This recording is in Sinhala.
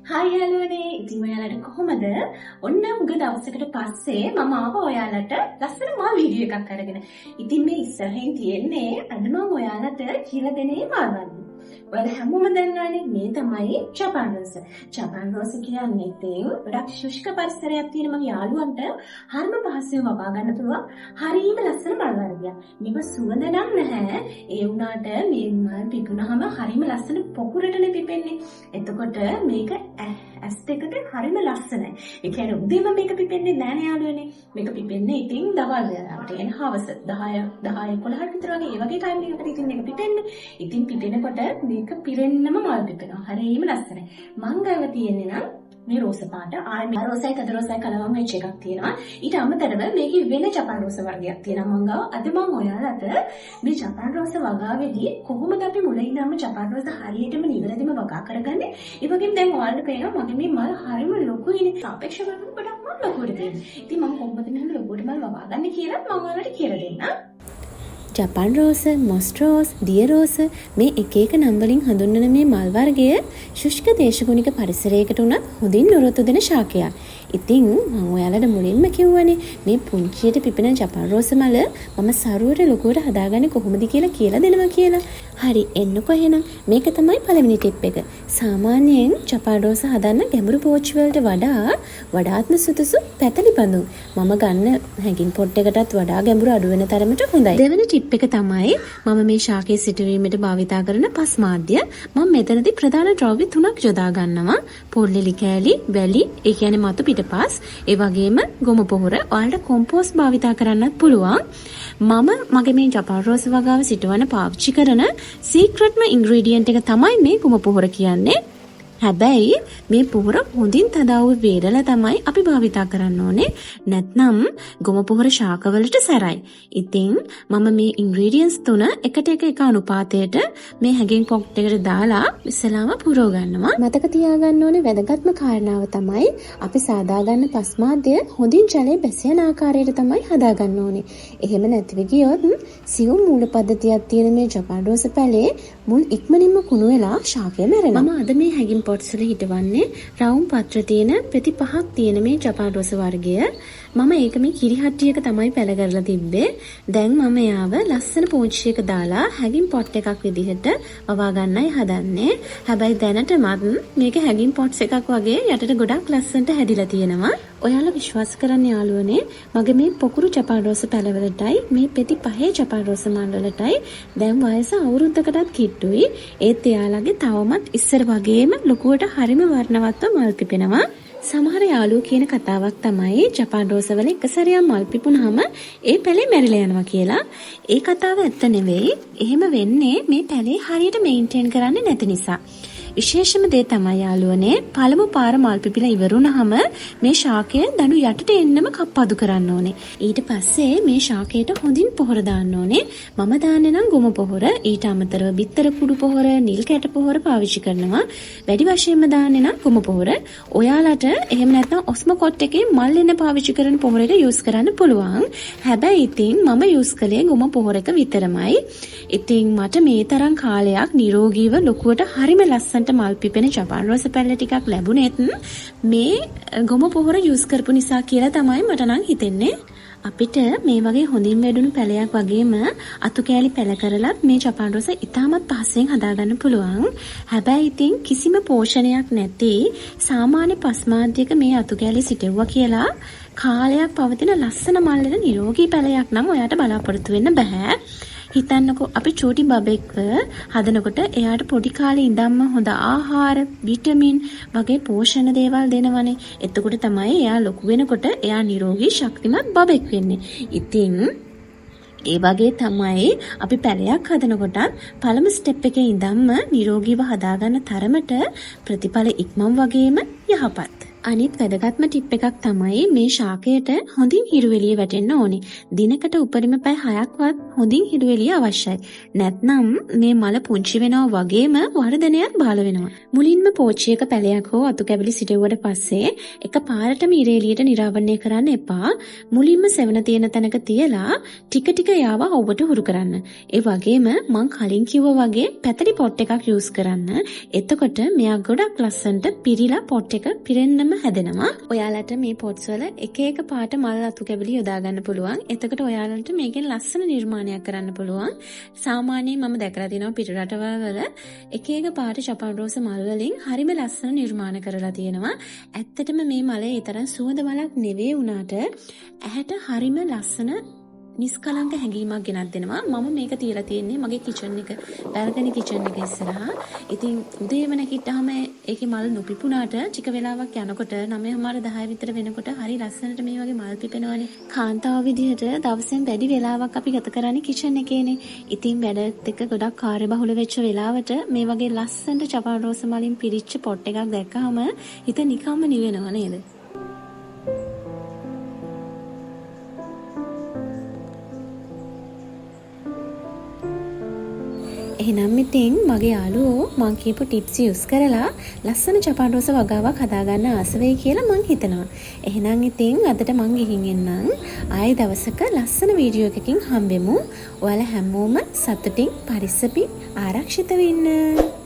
හායි යාළුවනේ. ඉතින් ඔයාලට කොහොමද? ඔන්න උග දවසකට පස්සේ මම ආවා ඔයාලට ලස්සන මල් වීඩියෝ එකක් අරගෙන. ඉතින් මේ ඉස්සරහින් තියෙන්නේ අද මම ඔයාලට කියලා දෙන්නේ මල්වන්න. ඔයාලා හැමෝම දන්නවනේ මේ තමයි ජපාන් රෝස. ජපාන් රෝස කියන්නේ ඉතින් ගොඩක් ශුෂ්ක පරිසරයක් තියෙන මගේ යාළුවන්ට හරිම පහසුවෙන් වවා ගන්න පුළුවන්. හරිම ලස්සන මල් වර්ගයක්. මේක සුවඳ නම් නැහැ. ඒ වුණාට මේ මල් පිපුණාම හරිම ලස්සන පොකුරටනේ පිපෙන්නේ. එතකොට මේක ඇස් දෙකට හරිම ලස්සනයි. ඒ කියන්නේ උදේම මේක පිපෙන්නේ නැහැ නේ යාළුවනේ. මේක පිපෙන්නේ ඉතින් දවල් වෙලාවට. يعني හවස 10 11 විතර වගේ ඒ වගේ ටයිම් එකකට ඉතින් මේක පිපෙන්නේ. ඉතින් පිපෙනකොට මේක පිරෙන්නම මල් පිපෙනවා. හරිම ලස්සනයි. මං ගාව තියෙන්නේ නම් මේ රෝස පාට ආයෙ රෝසයි කද රෝසයි කලවම් වෙච්ච එකක් තියෙනවා. ඊට අමතරව මේකේ වෙන ජපාන් රෝස වර්ගයක් තියෙනවා මං ගාව. අද මම ඔයාලට මේ ජපාන් රෝස වගාවේදී කොහොමද අපි මුලින් ඉඳන්ම ජපාන් රෝස හරියටම නිවැරදිම වගා කරගන්නේ? ඒ වගේම දැන් ඔයාලට පේනවා මගේ මේ මල් හරිම ලොකුයිනේ. සාපේක්ෂව ගොඩක් මල් ලොකුට තියෙනවා. ඉතින් මම කොහොමද මෙහෙම ලොකුට මල් වගා ගන්න කියලා මම ඔයාලට කියලා දෙන්නම්. ජපාන් රෝස, මොස් රෝස්, දිය රෝස මේ එක එක නම් වලින් හඳුන්වන මේ මල් වර්ගය ශුෂ්ක දේශගුණික පරිසරයකට උනත් හොඳින් නොරොත්තු දෙන ශාකයක්. ඉතින් මම ඔයාලට මුලින්ම කිව්වනේ මේ පුංචියට පිපෙන ජපාන් රෝස මල මම සරුවට ලොකුවට හදාගන්නේ කොහොමද කියලා දෙනවා කියලා. හරි එන්නකෝ එහෙනම් මේක තමයි පළවෙනි ටිප් එක. සාමාන්‍යයෙන් ජපාන් රෝස හදන්න ගැඹුරු පෝච් වලට වඩාත්ම සුදුසු පැතලි බඳුන්. මම ගන්න හැඟින් පොට් එකටත් වඩා ගැඹුරු අඩු වෙන තරමට හොඳයි. දෙවෙනි ටිප් එක තමයි මම මේ ශාකයේ සිටුවීමට භාවිතා කරන පස් මාධ්‍ය. මම මෙතනදී ප්‍රධාන ද්‍රව්‍ය 3ක් යොදා ගන්නවා. පොල්ලෙලි කෑලි, වැලි, ඒ කියන්නේ මතු පිටපස්, ඒ වගේම ගොම පොහොර. ඔයාලට කොම්පෝස්ට් භාවිතා කරන්නත් පුළුවන්. මම මගේ මේ ජපාන් රෝස වගාව සිටවන පාවිච්චි කරන සීක්‍රට්ම ඉන්ග්‍රීඩියන්ට් එක තමයි මේ ගොම පොහොර කියන්නේ. හැබැයි මේ පොහොර හොඳින් තදාව වේදලා තමයි අපි භාවිතා කරන්න ඕනේ. නැත්නම් ගොම පොහොර ශාකවලට සැරයි. ඉතින් මම මේ ඉන්ග්‍රීඩියන්ට්ස් තුන එකට එක අනුපාතයට මේ හැගින් පොට් එකට දාලා ඉස්සලාම පුරව ගන්නවා. මතක තියාගන්න ඕනේ වැදගත්ම කාරණාව තමයි අපි සාදා ගන්න පස් මාධ්‍ය හොඳින් ජලයේ බැසෙන ආකාරයට තමයි හදා ගන්න ඕනේ. එහෙම නැතිව ගියොත් සියුම් මූල පද්ධතියක් තියෙන මේ ජපාන් රෝස පැලේ මුල් ඉක්මනින්ම කුණු වෙලා ශාකය මැරෙනවා. මම අද මේ හැගින් පොට්ස් වල හිටවන්නේ රවුම් පත්‍ර තියෙන ප්‍රති 5ක් තියෙන මේ ජපාන් රෝස වර්ගය. මම ඒක මේ කිරිහට්ටියක තමයි පැල කරලා තිබ්බේ. දැන් මම යාව ලස්සන පෝච්චියක දාලා හැගින් පොට් එකක් විදිහට වවා ගන්නයි හදන්නේ. හැබැයි දැනටමත් මේක හැගින් පොට්ස් එකක් වගේ යටට ගොඩක් ලස්සනට හැදිලා තියෙනවා. ඔයාලා විශ්වාස කරන්න යාළුවනේ මගේ මේ පොකුරු ජපාන් රෝස පැලවලටයි මේ පෙති 5 ජපාන් රෝස මල් වලටයි දැන් වයස අවුරුද්දකටත් කිට්ටුයි. ඒත් එයාලගේ තවමත් ඉස්සර වගේම ලොකුවට හරිම වර්ණවත්ව මල් පිපෙනවා. සමහර යාළුවෝ කියන කතාවක් තමයි ජපාන් රෝස වල එක සැරයක් මල් පිපුණාම ඒ පැලේ මැරිලා යනවා කියලා. ඒ කතාව ඇත්ත නෙවෙයි. එහෙම වෙන්නේ මේ පැලේ හරියට මේන්ටේන් කරන්නේ නැති නිසා. විශේෂම දේ තමයි යාළුවනේ පළමු පාර මල් පිපිලා ඉවරුනහම මේ ශාකය දණු යටට එන්නම කප්පදු කරන්න ඕනේ. ඊට පස්සේ මේ ශාකයට හොඳින් පොහොර දාන්න ඕනේ. මම දාන්නේ නම් ගොම පොහොර, ඊට අමතරව බිත්තර කුඩු පොහොර, නිල් කැට පොහොර පාවිච්චි කරනවා. වැඩි වශයෙන්ම දාන්නේ නම් ගොම පොහොර. ඔයාලට එහෙම නැත්නම් ඔස්මොකොට් එකේ මල් එන්න පාවිච්චි කරන පොහොර එක යූස් කරන්න පුළුවන්. හැබැයි ඉතින් මම යූස් කළේ ගොම පොහොර එක විතරමයි. ඉතින් මට මේ තරම් කාලයක් නිරෝගීව ලොකුවට හරිම ලස්සන මල් පිපෙන ජපාන් රෝස පැල්ල ටිකක් ලැබුණෙත් මේ ගොම පොහොර යූස් කරපු නිසා කියලා තමයි මට නම් හිතෙන්නේ. අපිට මේ වගේ හොඳින් වැඩුණු පැලයක් වගේම අතු කෑලි පැල කරලත් මේ ජපාන් රෝස ඉතාමත් පහසුවෙන් හදාගන්න පුළුවන්. හැබැයි ඉතින් කිසිම පෝෂණයක් නැති සාමාන්‍ය පස් මාධ්‍යයක මේ අතු කෑලි සිටෙව්වා කියලා කාලයක් පවතින ලස්සන මල්ලෙන නිරෝගී පැලයක් නම් ඔයාට බලාපොරොත්තු වෙන්න බෑ. හිතන්නකෝ අපි චූටි බබෙක්ව හදනකොට එයාට පොඩි කාලේ ඉඳන්ම හොඳ ආහාර, විටමින් වගේ පෝෂණ දේවල් දෙනවනේ. එතකොට තමයි එයා ලොකු වෙනකොට එයා නිරෝගී ශක්තිමත් බබෙක් වෙන්නේ. ඉතින් ඒ වගේ තමයි අපි පැලයක් හදනකොට පළමු ස්ටෙප් එකේ ඉඳන්ම නිරෝගීව හදාගන්න තරමට ප්‍රතිඵල ඉක්මන් වගේම යහපත්. අනිත් වැදගත්ම ටිප් එකක් තමයි මේ ශාකයට හොඳින් හිරු එළිය වැටෙන්න ඕනේ. දිනකට උපරිම පැය 6ක්වත් හොඳින් හිරු එළිය අවශ්‍යයි. නැත්නම් මේ මල පුංචි වෙනවා වගේම වර්ධනයත් බාල වෙනවා. මුලින්ම පෝච්චියක පැලයක් හෝ අතු කැබලි සිටුවට පස්සේ එක පාරටම ඉර එළියට නිරාවරණය කරන්න එපා. මුලින්ම සෙවණ තියෙන තැනක තියලා ටික ටික යාව ඔබට හුරු කරන්න. ඒ වගේම මං කලින් කිව්වා වගේ පැතලි පොට් එකක් යූස් කරන්න. එතකොට මෙයා ගොඩක් ලස්සනට පිරීලා පොට් එක පිරෙන්නම හැදෙනවා. ඔයාලට මේ පොට්ස් වල එක එක පාට මල් අතු කැබලි යොදා ගන්න පුළුවන්. එතකොට ඔයාලට මේකෙන් ලස්සන නිර්මාණයක් කරන්න පුළුවන්. සාමාන්‍යයෙන් මම දැකලා තියෙනවා පිට රටවල එක එක පාට ජපාන් රෝස මල් වලින් හරිම ලස්සන නිර්මාණ කරලා තියෙනවා. ඇත්තටම මේ මලේ ඒ තරම් සුවඳ මලක් නෙවෙයි වුණාට ඇහැට හරිම ලස්සන නිස්කලංක හැඟීමක් ගෙනත් දෙනවා. මම මේක තියලා තියෙන්නේ මගේ කිචන් එක, බැල්කනි කිචන් එක ඉස්සරහා. ඉතින් උදේම නැගිට්ටාම ඒකේ මල් නොපිපුණාට ටික වෙලාවක් යනකොට 9:00 විතර වෙනකොට හරි ලස්සනට මේ වගේ මල් පිපෙනවනේ. කාන්තාව විදිහට දවසෙන් වැඩි වෙලාවක් අපි ගත කරන්නේ කිචන් එකේනේ. ඉතින් වැඩත් එක්ක ගොඩක් කාර්යබහුල වෙච්ච වෙලාවට මේ වගේ ලස්සනට ජපාන් රෝස මලින් පිරිච්ච පොට් එකක් දැක්කහම හිත නිකම්ම නිවෙනව නේද? එහෙනම් ඉතින් මගේ යාළුවෝ මං කියපු ටිප්ස් යූස් කරලා ලස්සන ජපාන් රෝස වගාවක් හදාගන්න ආස වෙයි කියලා මං හිතනවා. එහෙනම් ඉතින් අදට මං ගිහින් එන්නම්. ආයෙ දවසක ලස්සන වීඩියෝ එකකින් හම්බෙමු. ඔයාලා හැමෝම සතුටින් පරිස්සමින් ආරක්ෂිතව ඉන්න.